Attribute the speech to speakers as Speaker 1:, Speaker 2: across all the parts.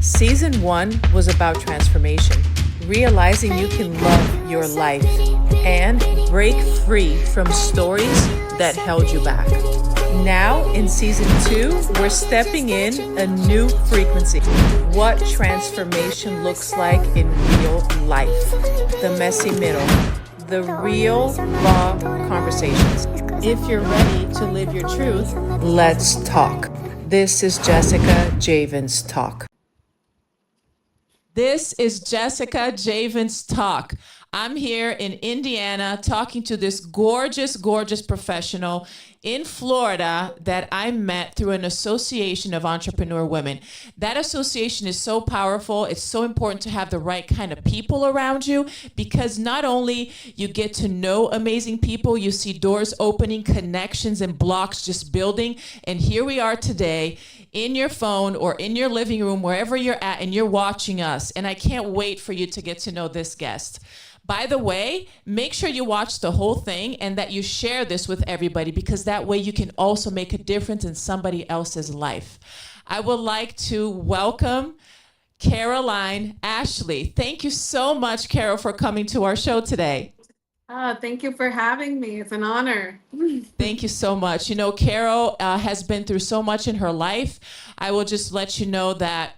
Speaker 1: Season 1 was about transformation, realizing you can love your life and break free from stories that held you back. Now, in Season 2, we're stepping in a new frequency. What transformation looks like in real life. The messy middle. The real, raw conversations. If you're ready to live your truth, let's talk. This is Jessica Javens Talk. This is Jessica Javens Talk. I'm here in Indiana talking to this gorgeous, gorgeous professional in Florida that I met through an association of entrepreneur women. That association is so powerful. It's so important to have the right kind of people around you, because not only you get to know amazing people, you see doors opening, connections and blocks just building. And here we are today in your phone or in your living room, wherever you're at, and you're watching us. And I can't wait for you to get to know this guest. By the way, make sure you watch the whole thing and that you share this with everybody, because that way you can also make a difference in somebody else's life. I would like to welcome Caroline Ashley. Thank you so much, Carol, for coming to our show today.
Speaker 2: Thank you for having me. It's an honor.
Speaker 1: Thank you so much. You know, Carol has been through so much in her life. I will just let you know that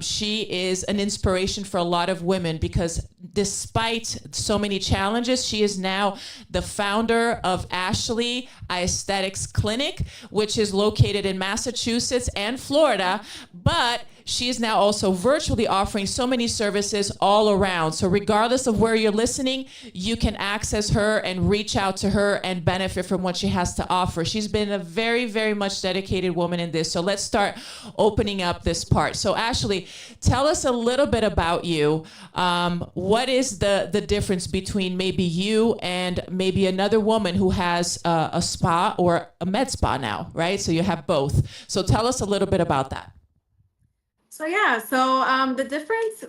Speaker 1: she is an inspiration for a lot of women, because despite so many challenges, she is now the founder of Ashley Aesthetics Clinic, which is located in Massachusetts and Florida. But she is now also virtually offering so many services all around. So regardless of where you're listening, you can access her and reach out to her and benefit from what she has to offer. She's been a very, very much dedicated woman in this. So let's start opening up this part. So Ashley, tell us a little bit about you. What is the difference between maybe you and maybe another woman who has a spa or a med spa now, right? So you have both. So tell us a little bit about that.
Speaker 2: So the difference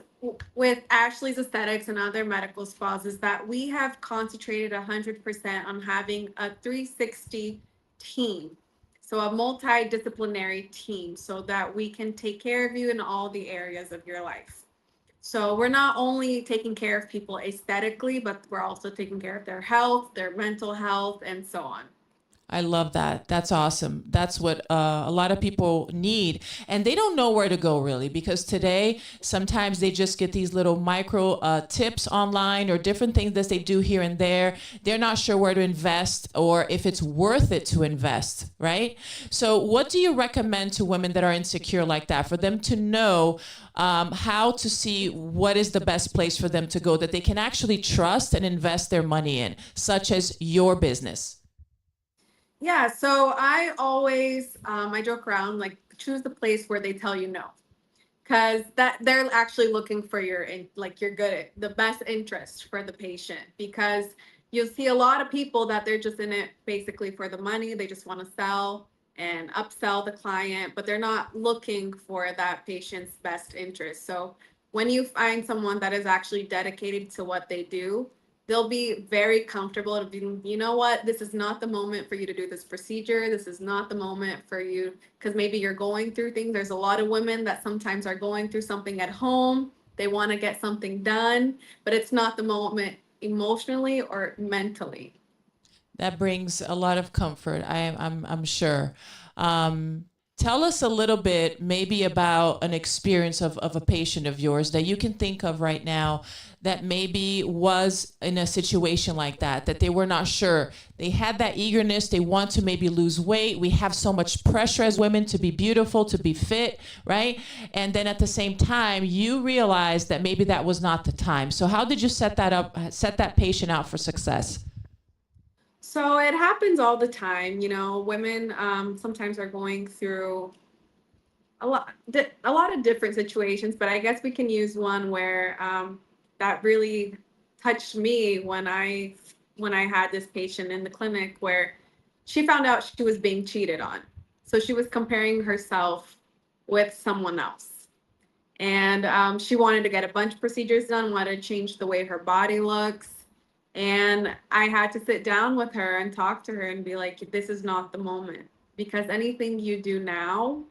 Speaker 2: with Ashley's Aesthetics and other medical spas is that we have concentrated 100% on having a 360 team. So a multidisciplinary team, so that we can take care of you in all the areas of your life. So we're not only taking care of people aesthetically, but we're also taking care of their health, their mental health, and so on.
Speaker 1: I love that. That's awesome. That's what a lot of people need. And they don't know where to go, really, because today, sometimes they just get these little micro tips online or different things that they do here and there. They're not sure where to invest or if it's worth it to invest, right? So what do you recommend to women that are insecure like that, for them to know how to see what is the best place for them to go that they can actually trust and invest their money in, such as your business?
Speaker 2: Yeah, so I always I joke around, like, choose the place where they tell you no, because that they're actually looking for like your good, the best interest for the patient. Because you'll see a lot of people that they're just in it basically for the money. They just want to sell and upsell the client, but they're not looking for that patient's best interest. So when you find someone that is actually dedicated to what they do, they'll be very comfortable to be, you know what, this is not the moment for you to do this procedure. This is not the moment for you, because maybe you're going through things. There's a lot of women that sometimes are going through something at home. They want to get something done, but it's not the moment emotionally or mentally.
Speaker 1: That brings a lot of comfort, I'm sure. Tell us a little bit maybe about an experience of a patient of yours that you can think of right now that maybe was in a situation like that, that they were not sure. They had that eagerness, they want to maybe lose weight. We have so much pressure as women to be beautiful, to be fit, right? And then at the same time, you realized that maybe that was not the time. So how did you set that up, set that patient out for success?
Speaker 2: So it happens all the time. Women sometimes are going through a lot of different situations, but I guess we can use one where that really touched me when I had this patient in the clinic, where she found out she was being cheated on. So she was comparing herself with someone else. And she wanted to get a bunch of procedures done, wanted to change the way her body looks. And I had to sit down with her and talk to her and be like, this is not the moment. Because anything you do now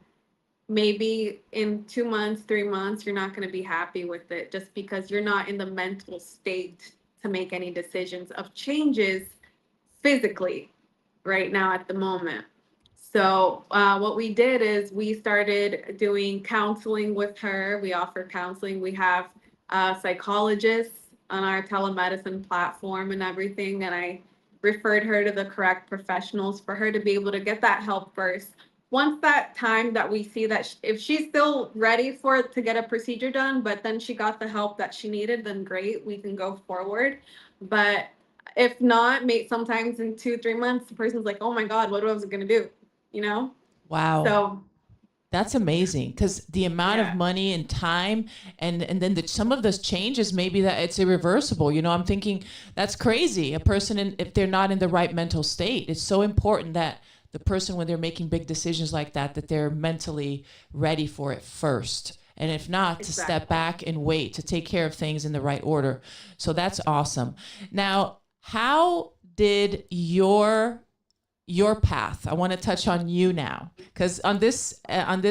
Speaker 2: maybe in 2 months, 3 months, you're not going to be happy with it just because you're not in the mental state to make any decisions of changes physically right now at the moment. So, what we did is we started doing counseling with her. We offer counseling. We have psychologists on our telemedicine platform and everything. And I referred her to the correct professionals for her to be able to get that help first. Once that time that we see that if she's still ready for it to get a procedure done, but then she got the help that she needed, then great, we can go forward. But if not, sometimes in 2, 3 months, the person's like, oh my God, what was I going to do? You know?
Speaker 1: Wow.
Speaker 2: So,
Speaker 1: That's amazing, because the amount of
Speaker 2: yeah,
Speaker 1: money and time, and then some of those changes, maybe that it's irreversible. I'm thinking that's crazy. A person, if they're not in the right mental state, it's so important that the person, when they're making big decisions like that, that they're mentally ready for it first. And if not, to step
Speaker 2: exactly.
Speaker 1: back and wait, to take care of things in the right order. So that's awesome. Now, how did your path. I want to touch on you now, because on this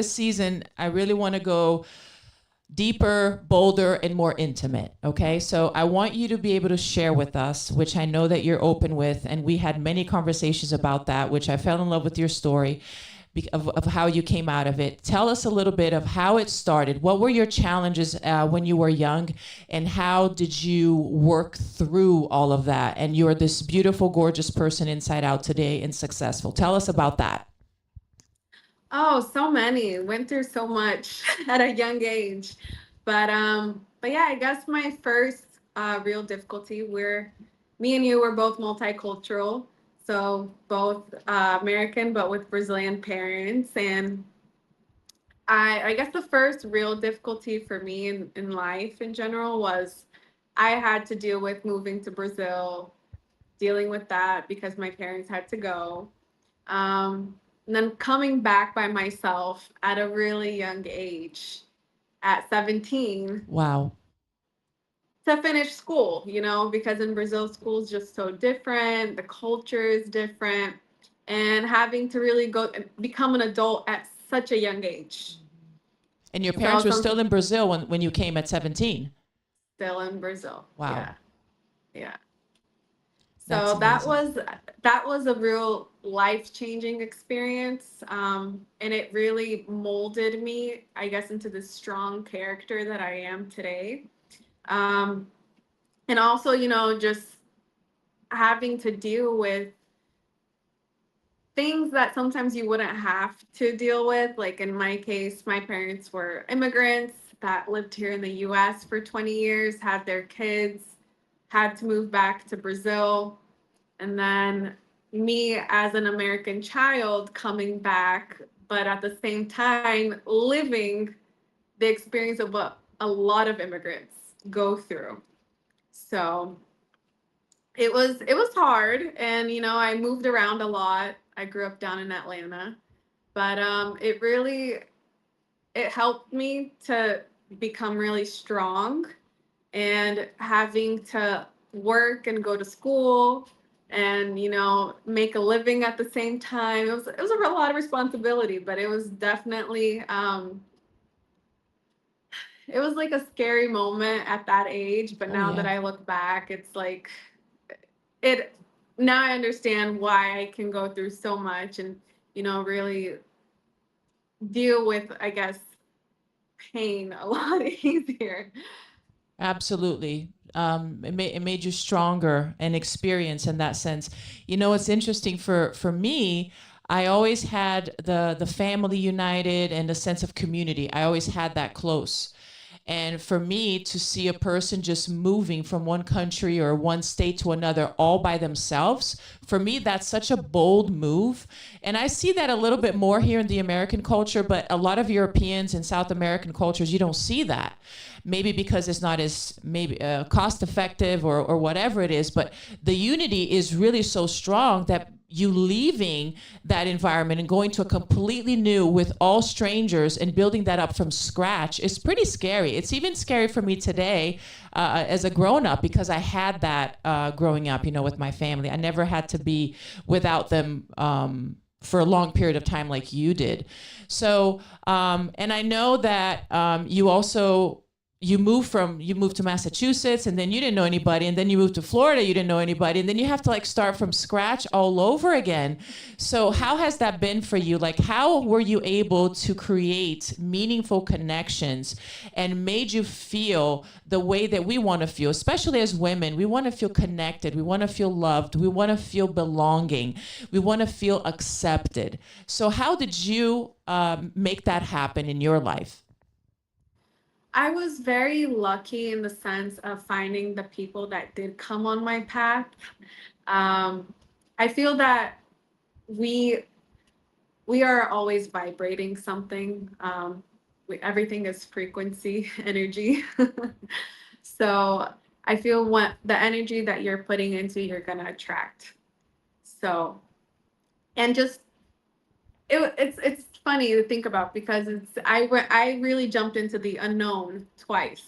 Speaker 1: season, I really want to go deeper, bolder, and more intimate. Okay, so I want you to be able to share with us, which I know that you're open with, and we had many conversations about that, which I fell in love with your story of how you came out of it. Tell us a little bit of how it started. What were your challenges when you were young, and how did you work through all of that? And you're this beautiful, gorgeous person inside out today and successful. Tell us about that.
Speaker 2: Oh, so many. Went through so much at a young age. But yeah, I guess my first real difficulty where me and you were both multicultural. So both American but with Brazilian parents. And I guess the first real difficulty for me in life in general was I had to deal with moving to Brazil, dealing with that because my parents had to go. And then coming back by myself at a really young age, at 17,
Speaker 1: Wow.
Speaker 2: to finish school, because in Brazil, school is just so different, the culture is different, and having to really go become an adult at such a young age.
Speaker 1: And your
Speaker 2: So
Speaker 1: parents were still in Brazil when you came at 17.
Speaker 2: still in Brazil.
Speaker 1: Wow.
Speaker 2: Yeah. Yeah.
Speaker 1: That's
Speaker 2: So that
Speaker 1: amazing.
Speaker 2: was that was a real life-changing experience. And it really molded me, I guess, into the strong character that I am today. Um, and also, just having to deal with things that sometimes you wouldn't have to deal with. Like in my case, my parents were immigrants that lived here in the US for 20 years, had their kids, had to move back to Brazil. And then me as an American child coming back, but at the same time living the experience of what a lot of immigrants go through. So it was hard, and I moved around a lot. I grew up down in Atlanta, but it helped me to become really strong, and having to work and go to school and make a living at the same time. It was a lot of responsibility, but it was definitely it was like a scary moment at that age, but
Speaker 1: Oh
Speaker 2: now that
Speaker 1: yeah.
Speaker 2: I look back, it's like it now I understand why I can go through so much and really deal with, I guess, pain a lot easier.
Speaker 1: Absolutely. It made you stronger and experience in that sense. It's interesting for me. I always had the family united and a sense of community. I always had that close. And for me to see a person just moving from one country or one state to another all by themselves, for me, that's such a bold move. And I see that a little bit more here in the American culture, but a lot of Europeans and South American cultures, you don't see that. Maybe because it's not as maybe cost effective or whatever it is, but the unity is really so strong that you leaving that environment and going to a completely new with all strangers and building that up from scratch is pretty scary. It's even scary for me today as a grown up, because I had that growing up, with my family. I never had to be without them for a long period of time like you did. So, and I know that you also you moved to Massachusetts, and then you didn't know anybody, and then you moved to Florida, you didn't know anybody, and then you have to like start from scratch all over again. So how has that been for you? Like, how were you able to create meaningful connections and made you feel the way that we want to feel, especially as women? We want to feel connected, we want to feel loved, we want to feel belonging, we want to feel accepted. So how did you make that happen in your life?
Speaker 2: I was very lucky in the sense of finding the people that did come on my path. Um, I feel that we we are always vibrating something. Everything is frequency, energy. So I feel what the energy that you're putting into, you're gonna attract. So and just it's funny to think about because I really jumped into the unknown twice.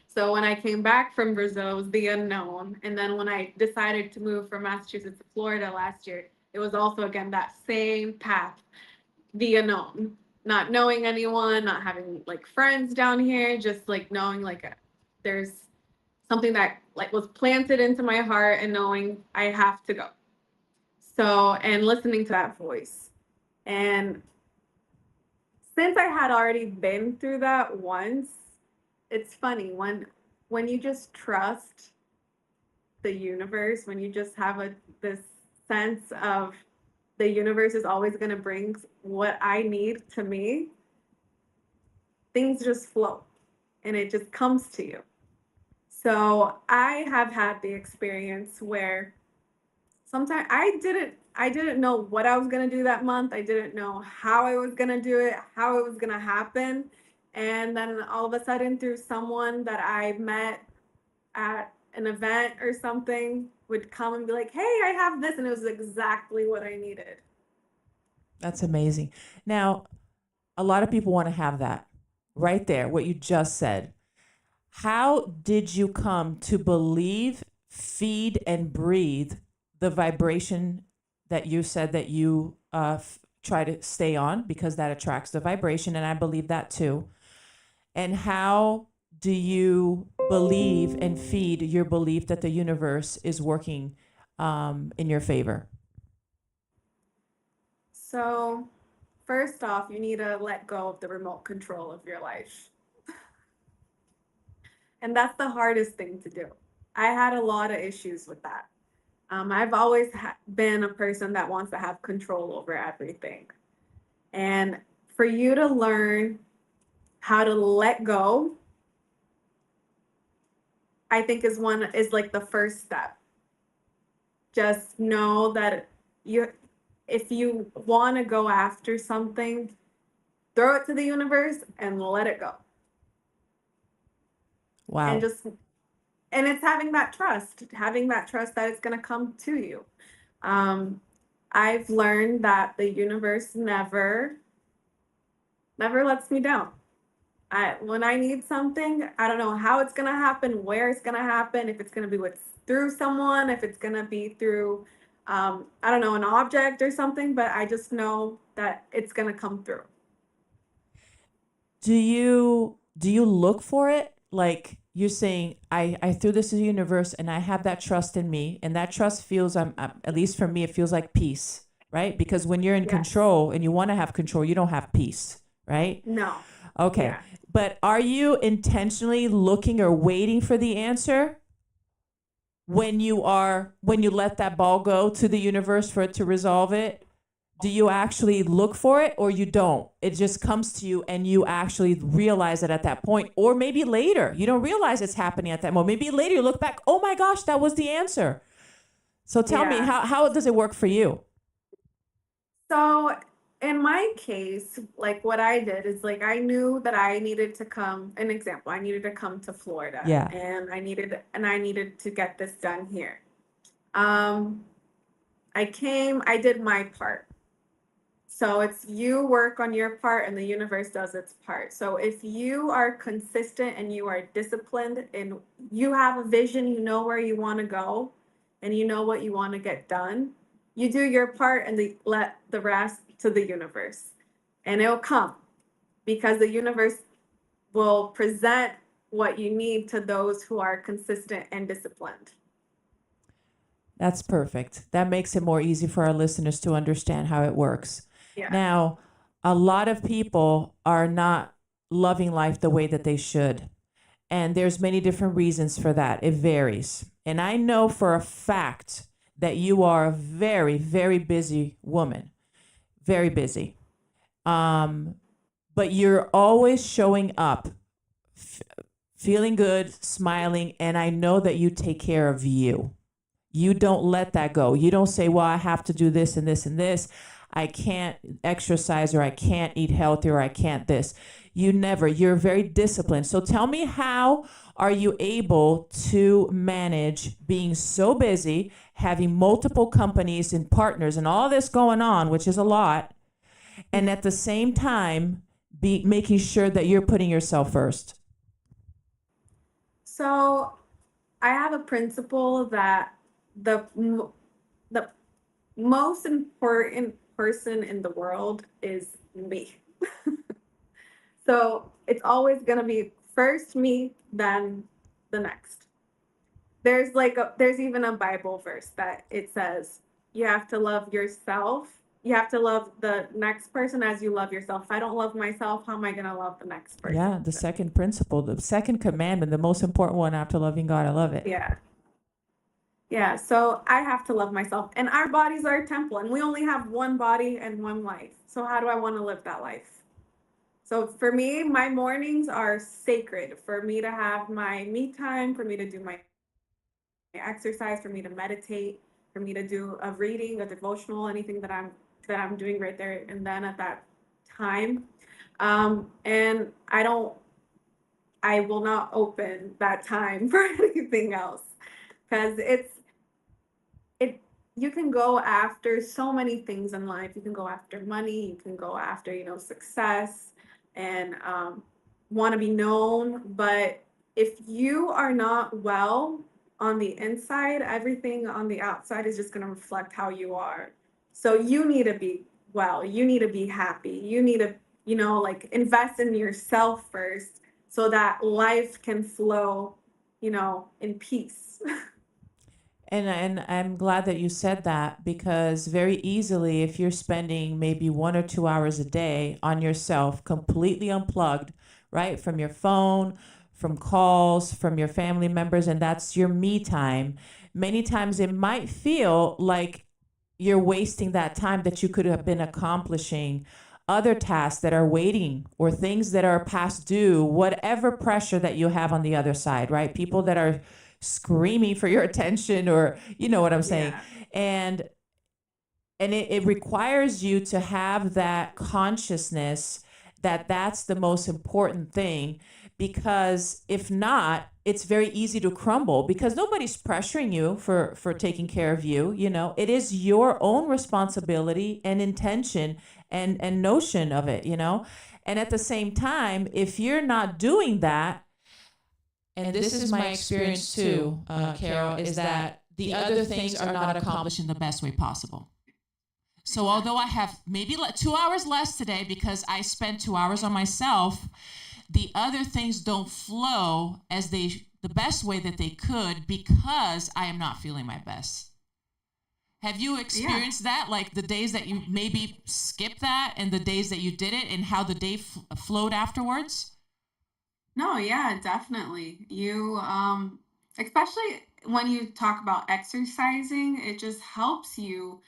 Speaker 2: So when I came back from Brazil, it was the unknown, and then when I decided to move from Massachusetts to Florida last year, it was also again that same path, the unknown, not knowing anyone, not having like friends down here, just like knowing like there's something that like was planted into my heart and knowing I have to go. So and listening to that voice. And since I had already been through that once, it's funny when you just trust the universe, when you just have a this sense of the universe is always going to bring what I need to me, things just flow and it just comes to you. So I have had the experience where sometimes I didn't know what I was going to do that month. I didn't know how I was going to do it, how it was going to happen. And then all of a sudden through someone that I met at an event or something would come and be like, "Hey, I have this," and it was exactly what I needed.
Speaker 1: That's amazing. Now, a lot of people want to have that right there, what you just said. How did you come to believe, feed, and breathe the vibration that you said that you try to stay on because that attracts the vibration? And I believe that too. And how do you believe and feed your belief that the universe is working in your favor?
Speaker 2: So, first off, you need to let go of the remote control of your life. And that's the hardest thing to do. I had a lot of issues with that. I've always been a person that wants to have control over everything. And for you to learn how to let go, I think is like the first step. Just know that you if you want to go after something, throw it to the universe and let it go. And
Speaker 1: Wow.
Speaker 2: just and it's having that trust that it's going to come to you. Um, I've learned that the universe never lets me down. When I need something, I don't know how it's gonna happen, where it's gonna happen, if it's gonna be with through someone, if it's gonna be through, I don't know, an object or something, but I just know that it's gonna come through.
Speaker 1: Do you look for it? Like you're saying, I threw this to the universe and I have that trust in me, and that trust feels at least for me, it feels like peace, right? Because when you're in
Speaker 2: Yes.
Speaker 1: control and you want to have control, you don't have peace, right?
Speaker 2: No.
Speaker 1: Okay.
Speaker 2: Yeah.
Speaker 1: But are you intentionally looking or waiting for the answer when you let that ball go to the universe for it to resolve it? Do you actually look for it or you don't? It just comes to you and you actually realize it at that point. Or maybe later, you don't realize it's happening at that moment. Maybe later you look back, oh my gosh, that was the answer. So tell me,
Speaker 2: Yeah.
Speaker 1: how does it work for you?
Speaker 2: So in my case, like what I did is like I knew that I needed to come, an example, I needed to come to Florida
Speaker 1: Yeah.
Speaker 2: and I needed to get this done here. Um, I came, I did my part. So it's you work on your part and the universe does its part. So if you are consistent and you are disciplined and you have a vision, you know where you want to go and you know what you want to get done, You do your part and let the rest to the universe. And it'll come because the universe will present what you need to those who are consistent and disciplined.
Speaker 1: That's perfect. That makes it more easy for our listeners to understand how it works.
Speaker 2: Yeah.
Speaker 1: Now, a lot of people are not loving life the way that they should. And there's many different reasons for that. It varies. And I know for a fact that you are a very, very busy woman. Very busy. But you're always showing up, f- feeling good, smiling, and I know that you take care of you. You don't let that go. You don't say, well, I have to do this and this and this. I can't exercise or I can't eat healthy or I can't this. You never. You're very disciplined. So tell me, how are you able to manage being so busy, having multiple companies and partners and all this going on, which is a lot, and at the same time be making sure that you're putting yourself first?
Speaker 2: So I have a principle that the the most important person in the world is me. So it's always going to be first me, then the next. There's even a Bible verse that it says you have to love yourself. You have to love the next person as you love yourself. If I don't love myself, how am I going to love the next person?
Speaker 1: Yeah, the second principle, the second commandment, the most important one after loving God. I love it.
Speaker 2: Yeah. Yeah, so I have to love myself. And our bodies are a temple, and we only have one body and one life. So how do I want to live that life? So for me, my mornings are sacred. For me to have my me time, for me to do my exercise, for me to meditate, for me to do a reading, a devotional, anything that I'm doing right there and then at that time. And I will not open that time for anything else because it you can go after so many things in life. You can go after money, you can go after, success and want to be known. But if you are not well on the inside, everything on the outside is just going to reflect how you are. So you need to be well, you need to be happy, you need to, like invest in yourself first so that life can flow, in peace.
Speaker 1: And I'm glad that you said that, because very easily, if you're spending maybe 1 or 2 hours a day on yourself, completely unplugged, right, from your phone, from calls, from your family members, and that's your me time, many times it might feel like you're wasting that time that you could have been accomplishing other tasks that are waiting or things that are past due, whatever pressure that you have on the other side, right? People that are screaming for your attention, or you know what I'm saying.
Speaker 2: Yeah.
Speaker 1: And it requires you to have that consciousness that that's the most important thing, because if not, it's very easy to crumble, because nobody's pressuring you for taking care of you. It is your own responsibility and intention and notion of it. And at the same time, if you're not doing that, and this is my experience too, Carol, is that the other things are not accomplished in the best way possible. So although I have maybe 2 hours less today because I spent 2 hours on myself, the other things don't flow as the best way that they could, because I am not feeling my best. Have you experienced that? Like the days that you maybe skipped that and the days that you did it, and how the day flowed afterwards?
Speaker 2: No, yeah, definitely. Especially when you talk about exercising, it just helps you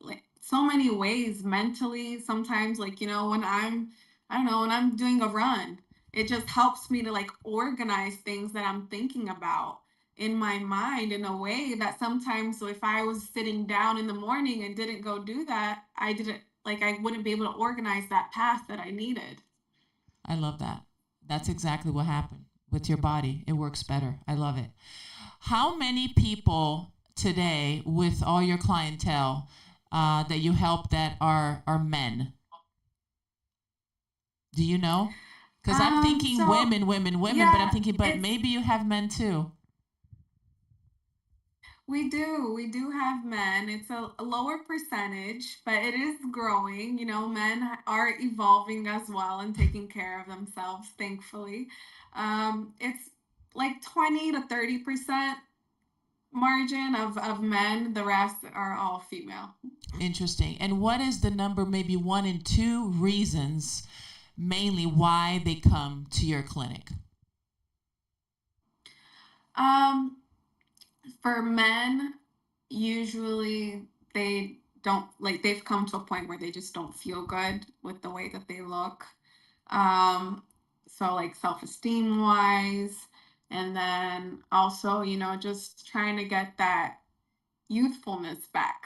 Speaker 2: like so many ways mentally. Sometimes, like, I don't know, when I'm doing a run, it just helps me to like organize things that I'm thinking about in my mind in a way that sometimes, so if I was sitting down in the morning and didn't go do that, I wouldn't be able to organize that path that I needed.
Speaker 1: I love that. That's exactly what happened with your body. It works better. I love it. How many people today, with all your clientele that you help, that are men? Do you know? Because I'm thinking
Speaker 2: So
Speaker 1: women, but I'm
Speaker 2: yeah,
Speaker 1: thinking, but
Speaker 2: it's
Speaker 1: maybe you have men too.
Speaker 2: We do have men. It's a lower percentage, but it is growing. You know, men are evolving as well and taking care of themselves, thankfully. It's like 20 to 30% margin of men. The rest are all female.
Speaker 1: Interesting. And what is the number, maybe one and two reasons mainly why they come to your clinic?
Speaker 2: Um, for men, usually they don't like they've come to a point where they just don't feel good with the way that they look. Um, so like self-esteem wise, and then also, just trying to get that youthfulness back.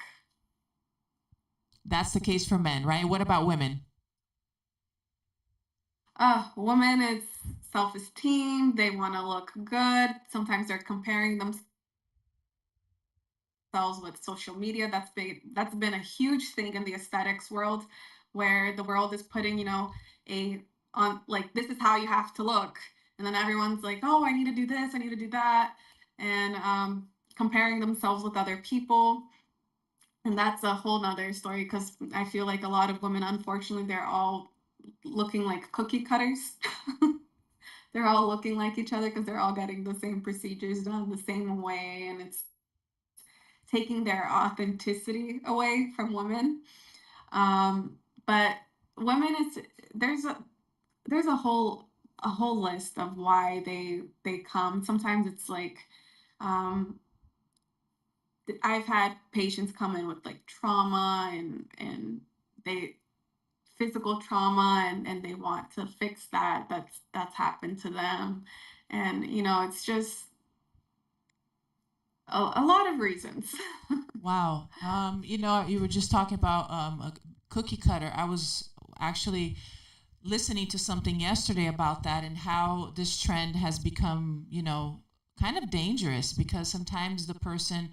Speaker 1: That's the case for men, right? What about women?
Speaker 2: Women, it's self-esteem. They want to look good. Sometimes they're comparing themselves with social media. That's been a huge thing in the aesthetics world, where the world is putting, a on like this is how you have to look, and then everyone's like, oh, I need to do this, I need to do that, and comparing themselves with other people. And that's a whole nother story because I feel like a lot of women, unfortunately, they're all looking like cookie cutters. They're all looking like each other because they're all getting the same procedures done the same way, and it's taking their authenticity away from women. But women, there's a there's a whole list of why they come. Sometimes it's like, um, I've had patients come in with like trauma, and they physical trauma, and they want to fix that's happened to them. And it's just a lot of reasons.
Speaker 1: Wow. You were just talking about a cookie cutter. I was actually listening to something yesterday about that and how this trend has become, kind of dangerous because sometimes the person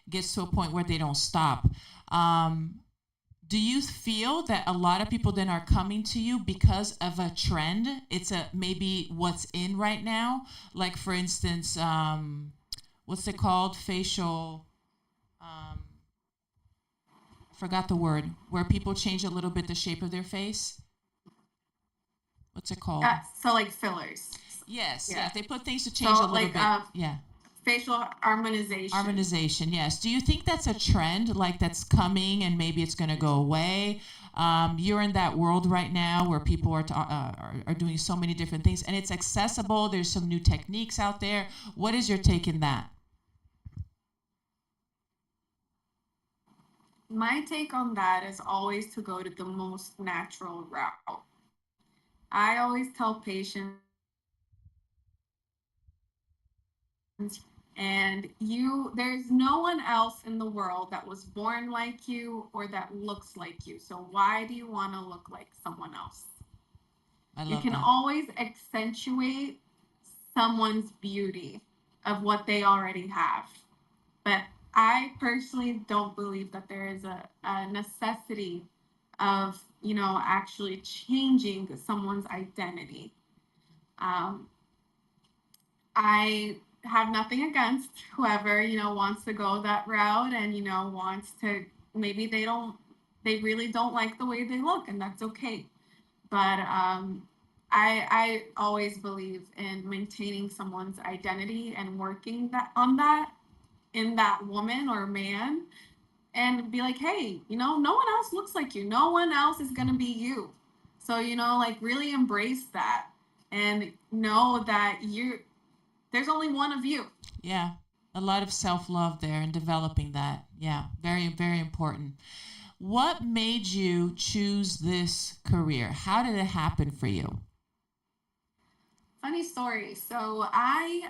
Speaker 1: gets to a point where they don't stop. Um, do you feel that a lot of people then are coming to you because of a trend? It's a maybe what's in right now. Like for instance, what's it called? Facial. Um, forgot the word. Where people change a little bit the shape of their face. What's it called?
Speaker 2: So like fillers.
Speaker 1: Yes,
Speaker 2: Yeah.
Speaker 1: yes. They put things to change a
Speaker 2: So
Speaker 1: little
Speaker 2: like
Speaker 1: bit. Yeah.
Speaker 2: facial harmonization.
Speaker 1: Harmonization, yes. Do you think that's a trend, like that's coming, and maybe it's going to go away? You're in that world right now where people are doing so many different things, and it's accessible. There's some new techniques out there. What is your take in that?
Speaker 2: My take on that is always to go to the most natural route. I always tell patients, and there's no one else in the world that was born like you or that looks like you. So why do you want to look like someone else?
Speaker 1: I
Speaker 2: You
Speaker 1: love
Speaker 2: can
Speaker 1: that.
Speaker 2: always accentuate someone's beauty of what they already have. But I personally don't believe that there is a necessity of, actually changing someone's identity. Um, I have nothing against whoever, wants to go that route, and, wants to, maybe they really don't like the way they look, and that's okay. But I always believe in maintaining someone's identity and working that on that in that woman or man, and be like, hey, no one else looks like you. No one else is gonna be you. So, like really embrace that, and know that there's only one of you.
Speaker 1: Yeah, a lot of self love there and developing that. Yeah, very, very important. What made you choose this career? How did it happen for you?
Speaker 2: Funny story. So I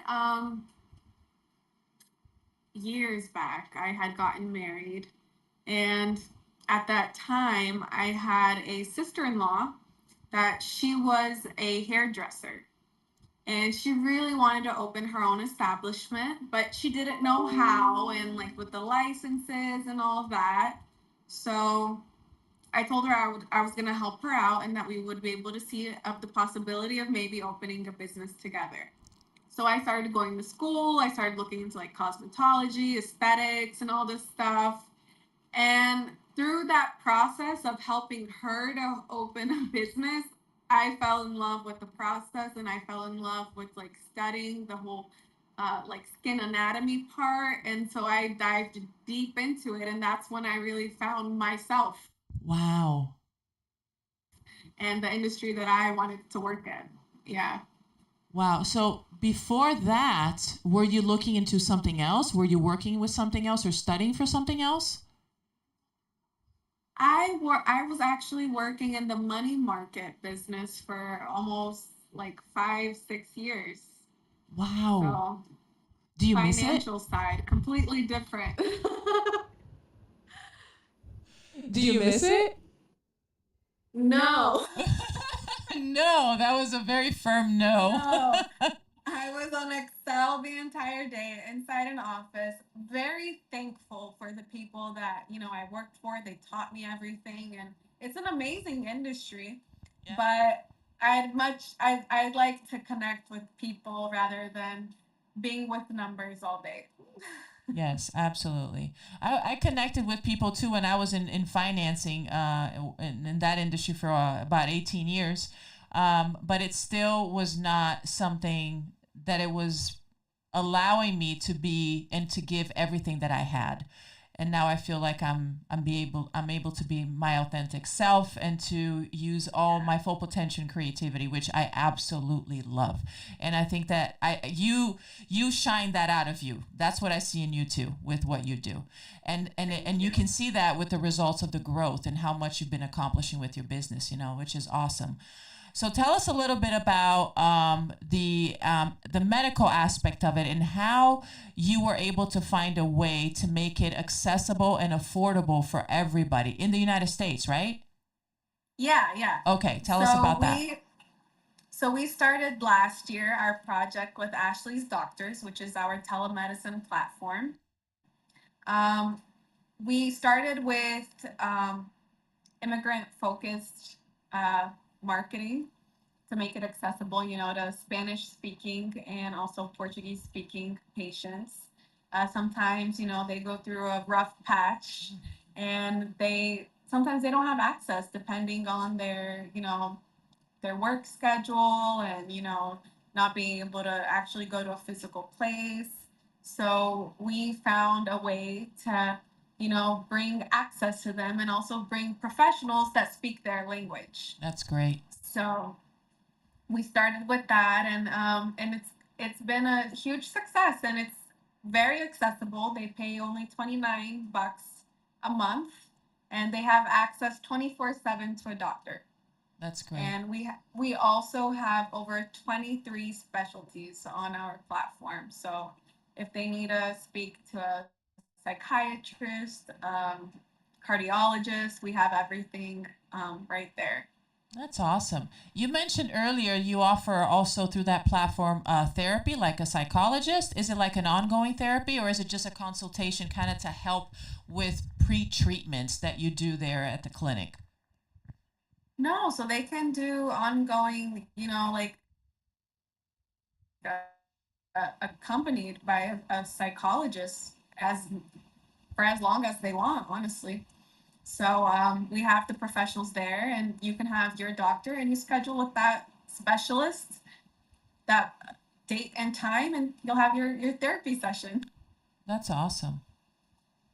Speaker 2: years back I had gotten married, and at that time I had a sister-in-law that she was a hairdresser, and she really wanted to open her own establishment, but she didn't know how, and like with the licenses and all of that. So I told her I was going to help her out, and that we would be able to see of the possibility of maybe opening a business together. So I started going to school. I started looking into like cosmetology, aesthetics, and all this stuff. And through that process of helping her to open a business, I fell in love with the process, and I fell in love with like studying the whole like skin anatomy part. And so I dived deep into it. And that's when I really found myself
Speaker 1: Wow.
Speaker 2: and the industry that I wanted to work in. Yeah.
Speaker 1: Wow. So before that, were you looking into something else? Were you working with something else or studying for something else?
Speaker 2: I was actually working in the money market business for almost like 5, 6 years.
Speaker 1: Wow.
Speaker 2: So
Speaker 1: Do you miss it?
Speaker 2: financial side, completely different.
Speaker 1: Do you miss it?
Speaker 2: No,
Speaker 1: No, that was a very firm no.
Speaker 2: no. I was on Excel the entire day inside an office. Very thankful for the people that, I worked for. They taught me everything, and it's an amazing industry.
Speaker 1: Yeah.
Speaker 2: But I'd like to connect with people rather than being with numbers all day.
Speaker 1: Yes, absolutely. I connected with people too when I was in financing in that industry for about 18 years. But it still was not something that it was allowing me to be and to give everything that I had. And now I feel like I'm able to be my authentic self and to use all my full potential and creativity, which I absolutely love. And I think that you shine that out of you. That's what I see in you too with what you do. And you can see that with the results of the growth and how much you've been accomplishing with your business, which is awesome. So tell us a little bit about the medical aspect of it and how you were able to find a way to make it accessible and affordable for everybody in the United States, right?
Speaker 2: Yeah, yeah.
Speaker 1: Okay, tell us about that.
Speaker 2: So we started last year our project with Ashley's Doctors, which is our telemedicine platform. Um, we started with immigrant focused marketing to make it accessible, to Spanish speaking and also Portuguese speaking patients. Sometimes, they go through a rough patch, and sometimes they don't have access depending on their work schedule, and not being able to actually go to a physical place. So we found a way to bring access to them, and also bring professionals that speak their language.
Speaker 1: That's great.
Speaker 2: So we started with that, and it's been a huge success, and it's very accessible. They pay only $29 a month, and they have access 24/7 to a doctor.
Speaker 1: That's great.
Speaker 2: And we also have over 23 specialties on our platform. So if they need to speak to a psychiatrist, cardiologist, we have everything right there.
Speaker 1: That's awesome. You mentioned earlier you offer also through that platform therapy, like a psychologist. Is it like an ongoing therapy, or is it just a consultation kind of to help with pre-treatments that you do there at the clinic?
Speaker 2: No, so they can do ongoing, like accompanied by a psychologist for as long as they want, honestly. So we have the professionals there, and you can have your doctor, and you schedule with that specialist that date and time, and you'll have your therapy session.
Speaker 1: That's awesome.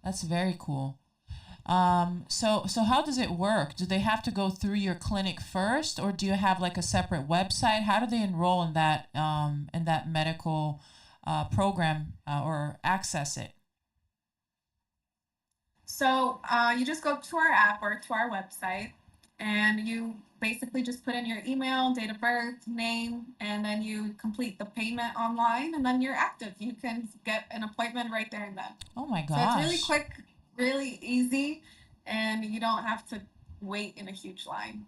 Speaker 1: That's very cool. So how does it work? Do they have to go through your clinic first, or do you have like a separate website? How do they enroll in that medical program or access it?
Speaker 2: So you just go to our app or to our website, and you basically just put in your email, date of birth, name, and then you complete the payment online, and then you're active. You can get an appointment right there and then.
Speaker 1: Oh my
Speaker 2: So it's really
Speaker 1: gosh.
Speaker 2: quick, really easy, and you don't have to wait in a huge line.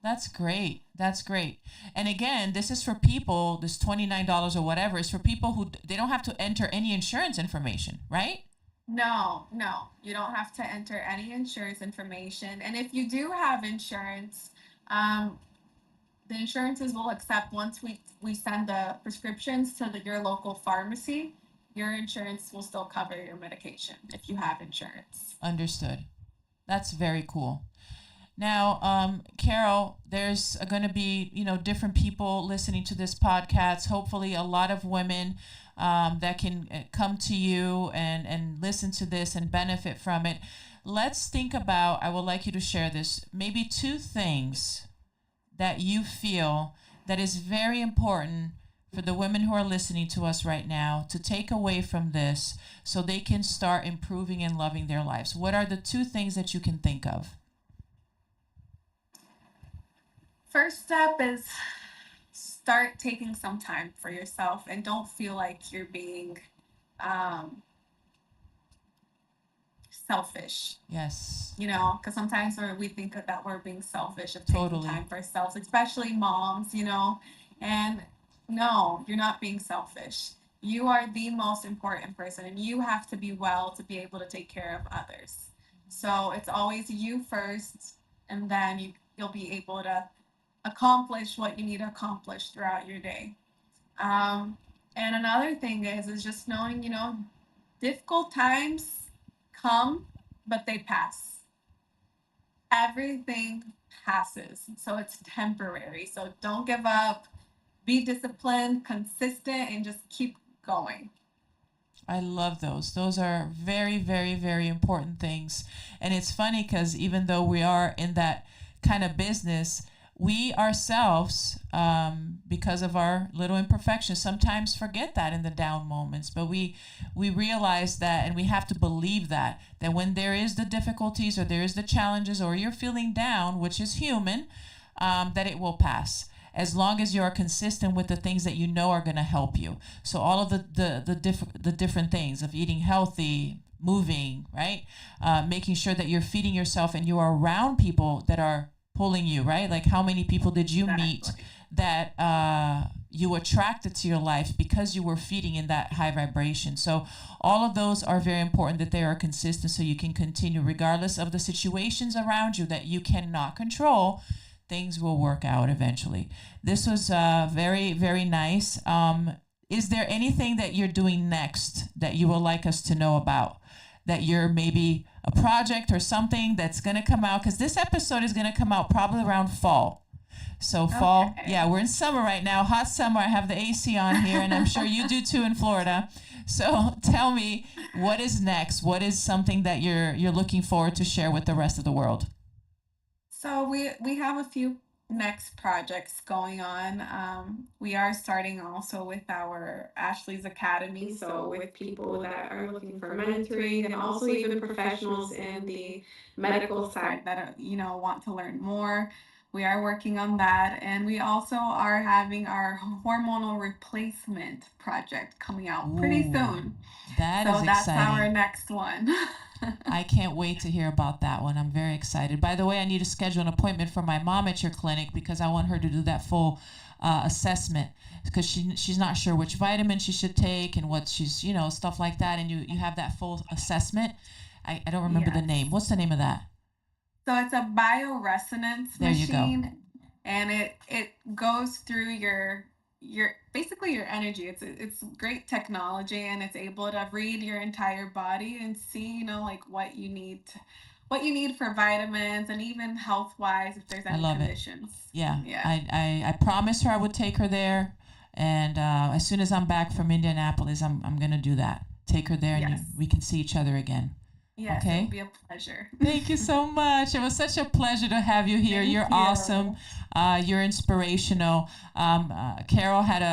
Speaker 1: That's great. That's great. And again, this is for people, this $29 or whatever is for people who they don't have to enter any insurance information, right?
Speaker 2: No, no, you don't have to enter any insurance information. And if you do have insurance, um, the insurances will accept once we send the prescriptions to your local pharmacy. Your insurance will still cover your medication if you have insurance.
Speaker 1: Understood. That's very cool. Now, Carol, there's going to be, different people listening to this podcast. Hopefully, a lot of women that can come to you and listen to this and benefit from it. Let's think about, I would like you to share this, maybe 2 things that you feel that is very important for the women who are listening to us right now to take away from this so they can start improving and loving their lives. What are the 2 things that you can think of?
Speaker 2: First step is start taking some time for yourself and don't feel like you're being selfish.
Speaker 1: Yes.
Speaker 2: Because sometimes we think that we're being selfish of taking time for ourselves, especially moms, and no, you're not being selfish. You are the most important person and you have to be well to be able to take care of others. So it's always you first, and then you'll be able to accomplish what you need to accomplish throughout your day. And another thing is just knowing, difficult times come, but they pass. Everything passes, so it's temporary. So don't give up. Be disciplined, consistent, and just keep going.
Speaker 1: I love those. Those are very, very, very important things. And it's funny because even though we are in that kind of business, we ourselves, because of our little imperfections, sometimes forget that in the down moments. But we realize that, and we have to believe that when there is the difficulties or there is the challenges or you're feeling down, which is human, that it will pass, as long as you are consistent with the things that you know are going to help you. So all of the different things of eating healthy, moving, right? Making sure that you're feeding yourself and you are around people that are pulling you, right? Like how many people did you meet that you attracted to your life because you were feeding in that high vibration? So all of those are very important, that they are consistent so you can continue regardless of the situations around you that you cannot control. Things will work out eventually. This was very, very nice. Is there anything that you're doing next that you would like us to know about? That you're maybe a project or something that's going to come out? Because this episode is going to come out probably around fall. So fall, yeah, we're in summer right now, hot summer. I have the AC on here, and I'm sure you do too in Florida. So tell me, what is next? What is something that you're looking forward to share with the rest of the world?
Speaker 2: So we have a few next projects going on. We are starting also with our Ashley's Academy, so with people that are looking for mentoring and also even professionals in the medical side that want to learn more. We are working on that, and we also are having our hormonal replacement project coming out pretty soon.
Speaker 1: That is exciting. So
Speaker 2: that's our next one.
Speaker 1: I can't wait to hear about that one. I'm very excited. By the way, I need to schedule an appointment for my mom at your clinic because I want her to do that full assessment, because she's not sure which vitamin she should take and what she's, stuff like that. And you have that full assessment. I don't remember the name. What's the name of that?
Speaker 2: So it's a bioresonance machine, and it goes through your basically your energy. It's great technology, and it's able to read your entire body and see like what you need for vitamins and even health wise if there's any conditions.
Speaker 1: Yeah. I promised her I would take her there, and as soon as I'm back from Indianapolis, I'm gonna do that. Take her there, and we can see each other again.
Speaker 2: Yes,
Speaker 1: okay.
Speaker 2: It'll be a pleasure.
Speaker 1: Thank you so much. It was such a pleasure to have you here. You're awesome. You're inspirational. Carol had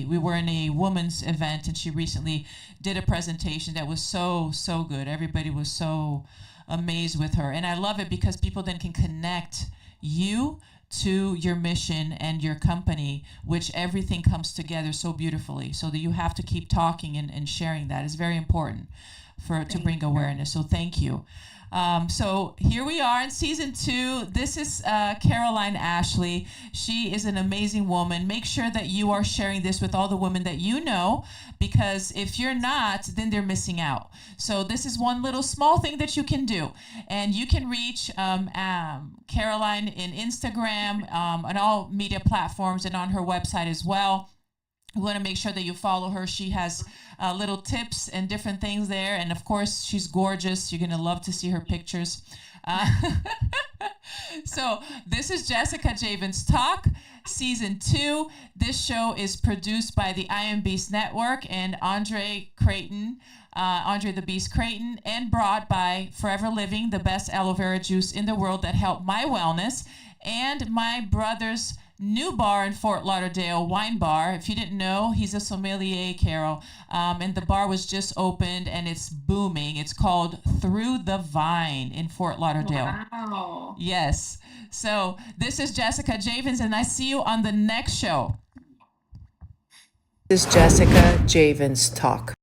Speaker 1: we were in a women's event, and she recently did a presentation that was so good. Everybody was so amazed with her. And I love it because people then can connect you to your mission and your company, which everything comes together so beautifully. So that you have to keep talking and sharing that is very important to bring awareness. So thank you. So here we are in season 2. This is Caroline Ashley. She is an amazing woman. Make sure that you are sharing this with all the women that you know, because if you're not, then they're missing out. So this is one little small thing that you can do. And you can reach Caroline in Instagram, on all media platforms, and on her website as well. We want to make sure that you follow her. She has little tips and different things there. And of course, she's gorgeous. You're going to love to see her pictures. So this is Jessica Javens Talk, Season 2. This show is produced by the I Am Beast Network and Andre the Beast Creighton, and brought by Forever Living, the best aloe vera juice in the world that helped my wellness, and my brother's new bar in Fort Lauderdale, Wine Bar. If you didn't know, he's a sommelier, Carol. And the bar was just opened and it's booming. It's called Through the Vine in Fort Lauderdale.
Speaker 2: Wow.
Speaker 1: Yes. So this is Jessica Javens, and I see you on the next show.
Speaker 3: This is Jessica Javens Talk.